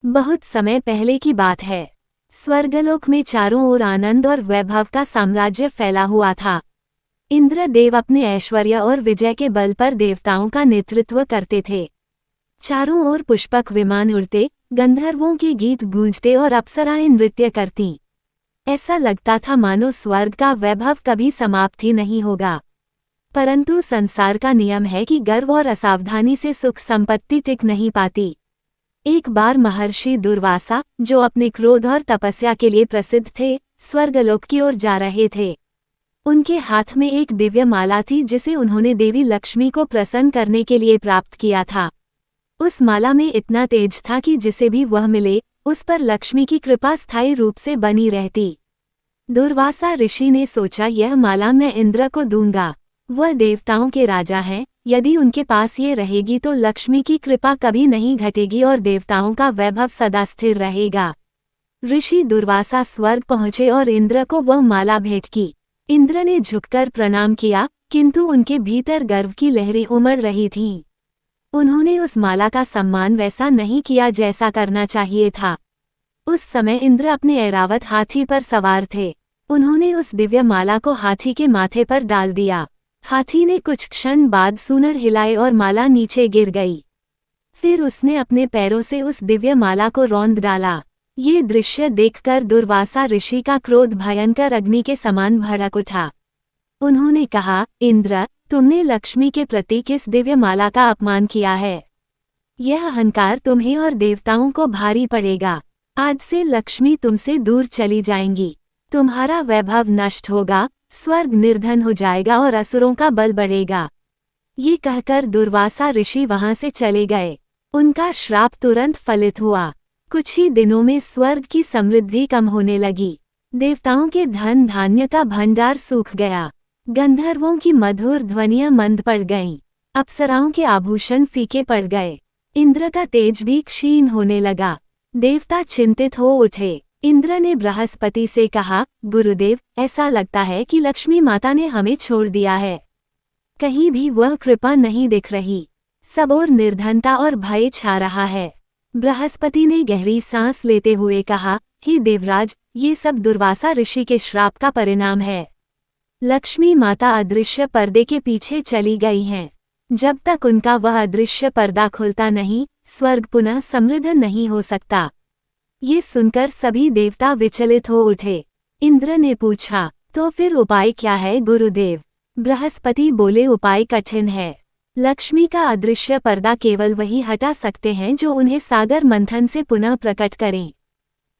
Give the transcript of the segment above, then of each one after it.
बहुत समय पहले की बात है। स्वर्गलोक में चारों ओर आनंद और वैभव का साम्राज्य फैला हुआ था। इंद्रदेव अपने ऐश्वर्य और विजय के बल पर देवताओं का नेतृत्व करते थे। चारों ओर पुष्पक विमान उड़ते, गंधर्वों के गीत गूंजते और अप्सराएं नृत्य करतीं। ऐसा लगता था मानो स्वर्ग का वैभव कभी समाप्त ही नहीं होगा। परंतु संसार का नियम है कि गर्व और असावधानी से सुख संपत्ति टिक नहीं पाती। एक बार महर्षि दुर्वासा, जो अपने क्रोध और तपस्या के लिए प्रसिद्ध थे, स्वर्गलोक की ओर जा रहे थे। उनके हाथ में एक दिव्य माला थी जिसे उन्होंने देवी लक्ष्मी को प्रसन्न करने के लिए प्राप्त किया था। उस माला में इतना तेज था कि जिसे भी वह मिले, उस पर लक्ष्मी की कृपा स्थायी रूप से बनी रहती। दुर्वासा ऋषि ने सोचा, यह माला मैं इंद्र को दूंगा। वह देवताओं के राजा हैं, यदि उनके पास ये रहेगी तो लक्ष्मी की कृपा कभी नहीं घटेगी और देवताओं का वैभव सदा स्थिर रहेगा। ऋषि दुर्वासा स्वर्ग पहुंचे और इंद्र को वह माला भेंट की। इंद्र ने झुककर प्रणाम किया, किंतु उनके भीतर गर्व की लहरें उमड़ रही थीं। उन्होंने उस माला का सम्मान वैसा नहीं किया जैसा करना चाहिए था। उस समय इंद्र अपने ऐरावत हाथी पर सवार थे। उन्होंने उस दिव्य माला को हाथी के माथे पर डाल दिया। हाथी ने कुछ क्षण बाद सूंड हिलाए और माला नीचे गिर गई। फिर उसने अपने पैरों से उस दिव्य माला को रौंद डाला। ये दृश्य देखकर दुर्वासा ऋषि का क्रोध भयंकर अग्नि के समान भड़क उठा। उन्होंने कहा, इंद्र, तुमने लक्ष्मी के प्रति किस दिव्य माला का अपमान किया है। यह अहंकार तुम्हें और देवताओं को भारी पड़ेगा। आज से लक्ष्मी तुमसे दूर चली जाएंगी। तुम्हारा वैभव नष्ट होगा, स्वर्ग निर्धन हो जाएगा और असुरों का बल बढ़ेगा। ये कहकर दुर्वासा ऋषि वहां से चले गए। उनका श्राप तुरंत फलित हुआ। कुछ ही दिनों में स्वर्ग की समृद्धि कम होने लगी। देवताओं के धन धान्य का भंडार सूख गया। गंधर्वों की मधुर ध्वनियां मंद पड़ गईं। अप्सराओं के आभूषण फीके पड़ गए। इंद्र का तेज भी क्षीण होने लगा। देवता चिंतित हो उठे। इंद्र ने बृहस्पति से कहा, गुरुदेव, ऐसा लगता है कि लक्ष्मी माता ने हमें छोड़ दिया है। कहीं भी वह कृपा नहीं दिख रही। सब ओर निर्धनता और भय छा रहा है। बृहस्पति ने गहरी सांस लेते हुए कहा, हे देवराज, ये सब दुर्वासा ऋषि के श्राप का परिणाम है। लक्ष्मी माता अदृश्य पर्दे के पीछे चली गई हैं। जब तक उनका वह अदृश्य पर्दा खुलता नहीं, स्वर्ग पुनः समृद्ध नहीं हो सकता। ये सुनकर सभी देवता विचलित हो उठे। इंद्र ने पूछा, तो फिर उपाय क्या है गुरुदेव? बृहस्पति बोले, उपाय कठिन है। लक्ष्मी का अदृश्य पर्दा केवल वही हटा सकते हैं जो उन्हें सागर मंथन से पुनः प्रकट करें।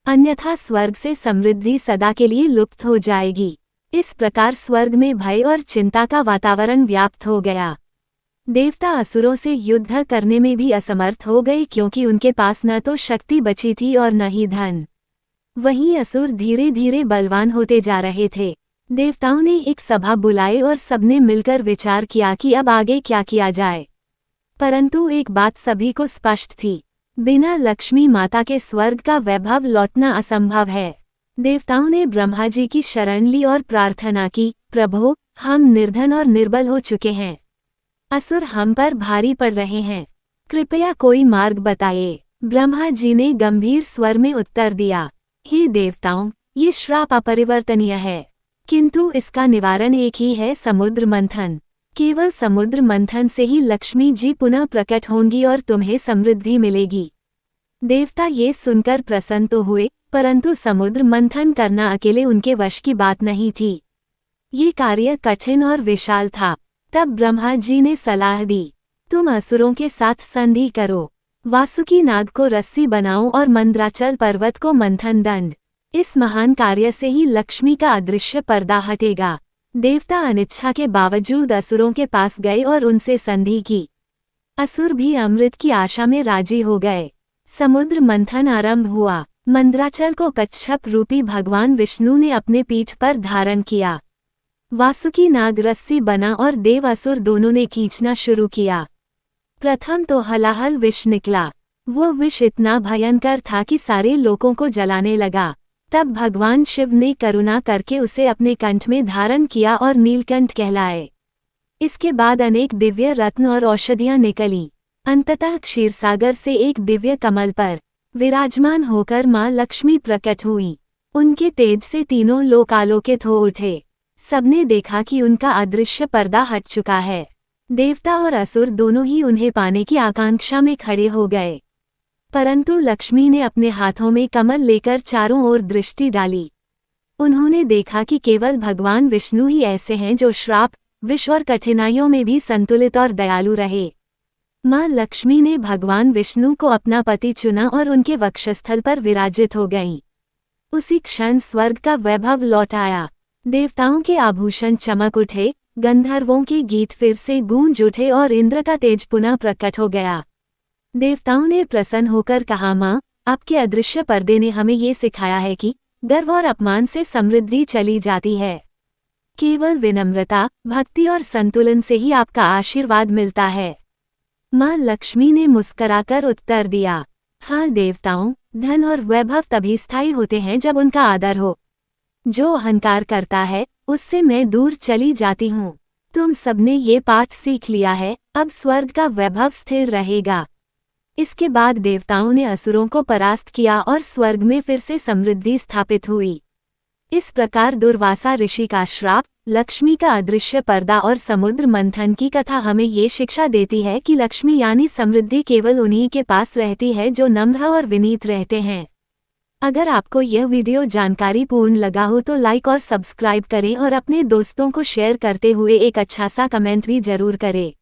अन्यथा स्वर्ग से समृद्धि सदा के लिए लुप्त हो जाएगी। इस प्रकार स्वर्ग में भय और चिंता का वातावरण व्याप्त हो गया। देवता असुरों से युद्ध करने में भी असमर्थ हो गए, क्योंकि उनके पास न तो शक्ति बची थी और न ही धन। वहीं असुर धीरे धीरे बलवान होते जा रहे थे। देवताओं ने एक सभा बुलाई और सबने मिलकर विचार किया कि अब आगे क्या किया जाए। परंतु एक बात सभी को स्पष्ट थी, बिना लक्ष्मी माता के स्वर्ग का वैभव लौटना असंभव है। देवताओं ने ब्रह्मा जी की शरण ली और प्रार्थना की, प्रभो, हम निर्धन और निर्बल हो चुके हैं। असुर हम पर भारी पड़ रहे हैं। कृपया कोई मार्ग बताइए। ब्रह्मा जी ने गंभीर स्वर में उत्तर दिया, हे देवताओं, ये श्राप अपरिवर्तनीय है, किंतु इसका निवारण एक ही है, समुद्र मंथन। केवल समुद्र मंथन से ही लक्ष्मी जी पुनः प्रकट होंगी और तुम्हें समृद्धि मिलेगी। देवता ये सुनकर प्रसन्न तो हुए, परंतु समुद्र मंथन करना अकेले उनके वश की बात नहीं थी। ये कार्य कठिन और विशाल था। तब ब्रह्मा जी ने सलाह दी, तुम असुरों के साथ संधि करो। वासुकी नाग को रस्सी बनाओ और मंद्राचल पर्वत को मंथन दंड। इस महान कार्य से ही लक्ष्मी का अदृश्य पर्दा हटेगा। देवता अनिच्छा के बावजूद असुरों के पास गए और उनसे संधि की। असुर भी अमृत की आशा में राजी हो गए। समुद्र मंथन आरंभ हुआ। मंद्राचल को कच्छप रूपी भगवान विष्णु ने अपने पीठ पर धारण किया। वासुकी नाग रस्सी बना और देव असुर दोनों ने खींचना शुरू किया। प्रथम तो हलाहल विष निकला। वो विष इतना भयंकर था कि सारे लोगों को जलाने लगा। तब भगवान शिव ने करुणा करके उसे अपने कंठ में धारण किया और नीलकंठ कहलाए। इसके बाद अनेक दिव्य रत्न और औषधियां निकलीं। अंततः क्षीरसागर से एक दिव्य कमल पर विराजमान होकर माँ लक्ष्मी प्रकट हुई। उनके तेज से तीनों लोक आलोकित हो उठे। सबने देखा कि उनका अदृश्य पर्दा हट चुका है। देवता और असुर दोनों ही उन्हें पाने की आकांक्षा में खड़े हो गए। परंतु लक्ष्मी ने अपने हाथों में कमल लेकर चारों ओर दृष्टि डाली। उन्होंने देखा कि केवल भगवान विष्णु ही ऐसे हैं जो श्राप, विष और कठिनाइयों में भी संतुलित और दयालु रहे। माँ लक्ष्मी ने भगवान विष्णु को अपना पति चुना और उनके वक्षस्थल पर विराजित हो गईं। उसी क्षण स्वर्ग का वैभव लौट आया। देवताओं के आभूषण चमक उठे, गंधर्वों के गीत फिर से गूंज उठे और इंद्र का तेज पुनः प्रकट हो गया। देवताओं ने प्रसन्न होकर कहा, माँ, आपके अदृश्य पर्दे ने हमें ये सिखाया है कि गर्व और अपमान से समृद्धि चली जाती है। केवल विनम्रता, भक्ति और संतुलन से ही आपका आशीर्वाद मिलता है। माँ लक्ष्मी ने मुस्कराकर उत्तर दिया, हाँ देवताओं, धन और वैभव तभी स्थायी होते हैं जब उनका आदर हो। जो अहंकार करता है, उससे मैं दूर चली जाती हूँ। तुम सबने ये पाठ सीख लिया है, अब स्वर्ग का वैभव स्थिर रहेगा। इसके बाद देवताओं ने असुरों को परास्त किया और स्वर्ग में फिर से समृद्धि स्थापित हुई। इस प्रकार दुर्वासा ऋषि का श्राप, लक्ष्मी का अदृश्य पर्दा और समुद्र मंथन की कथा हमें ये शिक्षा देती है कि लक्ष्मी यानी समृद्धि केवल उन्हीं के पास रहती है जो नम्र और विनीत रहते हैं। अगर आपको यह वीडियो जानकारी पूर्ण लगा हो तो लाइक और सब्सक्राइब करें और अपने दोस्तों को शेयर करते हुए एक अच्छा सा कमेंट भी जरूर करें।